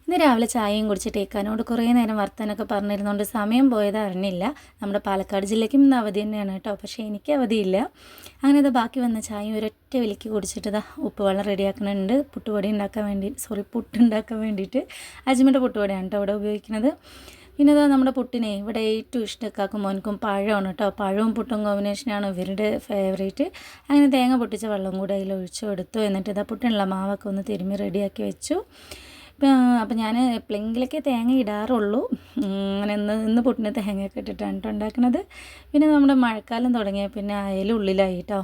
ഇന്ന് രാവിലെ ചായയും കുടിച്ചിട്ട് ഇക്കാനോട് കുറേ നേരം വർത്താനൊക്കെ പറഞ്ഞിരുന്നുകൊണ്ട് സമയം പോയത് അറിഞ്ഞില്ല. നമ്മുടെ പാലക്കാട് ജില്ലയ്ക്കും ഇന്ന് അവധി തന്നെയാണ് കേട്ടോ. പക്ഷേ എനിക്ക് അവധിയില്ല. അങ്ങനെ ഇത് ബാക്കി വന്ന ചായയും ഒരൊറ്റ വലിക്ക് കുടിച്ചിട്ട് ഇതാ ഉപ്പുവെള്ളം റെഡിയാക്കുന്നുണ്ട്. പുട്ടുണ്ടാക്കാൻ വേണ്ടിയിട്ട് അജ്മിയുടെ പുട്ടുപൊടിയാണ് കേട്ടോ ഇവിടെ ഉപയോഗിക്കുന്നത്. പിന്നെ ഇതാ നമ്മുടെ പുട്ടിനെ ഇവിടെ ഏറ്റവും ഇഷ്ടക്കാക്കും മോനക്കും പഴമാണ് കേട്ടോ. പഴവും പുട്ടും കോമ്പിനേഷനാണ് ഇവരുടെ ഫേവറേറ്റ്. അങ്ങനെ തേങ്ങ പൊട്ടിച്ച വെള്ളം കൂടെ അതിൽ ഒഴിച്ചു കൊടുത്തു. എന്നിട്ട് ഇതാ പുട്ടിനുള്ള മാവൊക്കെ ഒന്ന് തിരുമ്മി റെഡിയാക്കി വെച്ചു. അപ്പം ഞാൻ എപ്പോഴെങ്കിലൊക്കെ തേങ്ങ ഇടാറുള്ളൂ. അങ്ങനെ ഇന്ന് പുട്ടിന് തേങ്ങയൊക്കെ ഇട്ടിട്ടാണ് കേട്ടോ ഉണ്ടാക്കുന്നത്. പിന്നെ നമ്മുടെ മഴക്കാലം തുടങ്ങിയ പിന്നെ അയലുള്ളിലായി കേട്ടോ.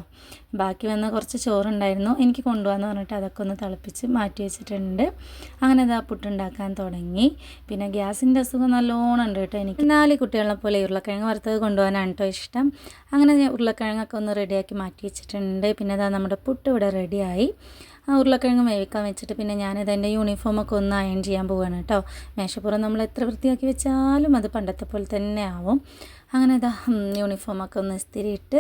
ബാക്കി വന്ന കുറച്ച് ചോറുണ്ടായിരുന്നു, എനിക്ക് കൊണ്ടുപോകാമെന്ന് പറഞ്ഞിട്ട് അതൊക്കെ ഒന്ന് തിളപ്പിച്ച് മാറ്റി വെച്ചിട്ടുണ്ട്. അങ്ങനെ ഇതാ പുട്ടുണ്ടാക്കാൻ തുടങ്ങി. പിന്നെ ഗ്യാസിൻ്റെ അസുഖം നല്ലോണം ഉണ്ട് കേട്ടോ എനിക്ക്. 4 കുട്ടികളെ പോലെ ഉരുളക്കിഴങ്ങ് വറുത്തത് കൊണ്ടുപോകാനാണ് കേട്ടോ ഇഷ്ടം. അങ്ങനെ ഉരുളക്കിഴങ്ങൊക്കെ ഒന്ന് റെഡിയാക്കി മാറ്റി വെച്ചിട്ടുണ്ട്. പിന്നെ ഇതാ നമ്മുടെ പുട്ട് ഇവിടെ റെഡിയായി. ഉരുളക്കിഴങ്ങ് വേവിക്കാൻ വെച്ചിട്ട് പിന്നെ ഞാനിത് എൻ്റെ യൂണിഫോമൊക്കെ ഒന്ന് അയൺ ചെയ്യാൻ പോവുകയാണ് കേട്ടോ. മേശപ്പുറം നമ്മൾ എത്ര വൃത്തിയാക്കി വെച്ചാലും അത് പണ്ടത്തെ പോലെ തന്നെ ആവും. അങ്ങനെ ഇതാ യൂണിഫോമൊക്കെ ഒന്ന് ഇസ്തിരിയിട്ട്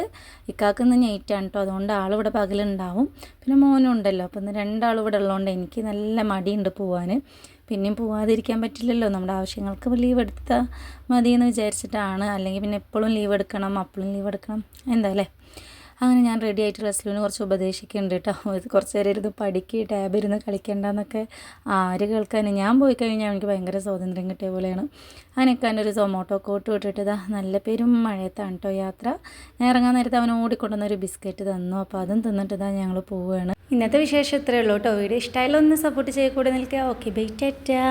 ഇക്കാക്കുന്ന നെയ്റ്റാണ് കേട്ടോ. അതുകൊണ്ട് ആളിവിടെ പകലുണ്ടാവും. പിന്നെ മോനും ഉണ്ടല്ലോ. അപ്പോൾ ഇന്ന് 2 ആളും ഇവിടെ ഉള്ളതുകൊണ്ട് എനിക്ക് നല്ല മടിയുണ്ട് പോവാൻ. പിന്നെയും പോവാതിരിക്കാൻ പറ്റില്ലല്ലോ, നമ്മുടെ ആവശ്യങ്ങൾക്ക് ലീവ് എടുത്താൽ മതിയെന്ന് വിചാരിച്ചിട്ടാണ്. അല്ലെങ്കിൽ പിന്നെ എപ്പോഴും ലീവ് എടുക്കണം, അപ്പോഴും ലീവ് എടുക്കണം, എന്താ അല്ലേ. അങ്ങനെ ഞാൻ റെഡി ആയിട്ട് റസ്ലുവിന് കുറച്ച് ഉപദേശിക്കുന്നുണ്ട് കേട്ടോ. കുറച്ച് നേരം ഇരുന്ന് പഠിക്കുക, ടാബ് ഇരുന്ന് കളിക്കേണ്ടെന്നൊക്കെ. ആര് കേൾക്കാൻ, ഞാൻ പോയി കഴിഞ്ഞാൽ എനിക്ക് ഭയങ്കര സ്വാതന്ത്ര്യം കിട്ടിയ പോലെയാണ്. അങ്ങനെയൊക്കെ എൻ്റെ ഒരു സൊമാറ്റോ കോട്ട് വിട്ടിട്ട് ഇതാ നല്ല പേരും മഴയത്താണ് കേട്ടോ യാത്ര. ഞാൻ ഇറങ്ങാൻ നേരത്തെ അവൻ ഓടിക്കൊണ്ടുവന്നൊരു ബിസ്ക്കറ്റ് തന്നു. അപ്പോൾ അതും തിന്നിട്ട് ഇതാ ഞങ്ങൾ പോവുകയാണ്. ഇന്നത്തെ വിശേഷം ഇത്രയേ ഉള്ളൂ കേട്ടോ. വീഡിയോ ഇഷ്ടമായാലും ഒന്ന് സപ്പോർട്ട് ചെയ്യക്കൂടെ നിൽക്കുക. Okay bye Tata.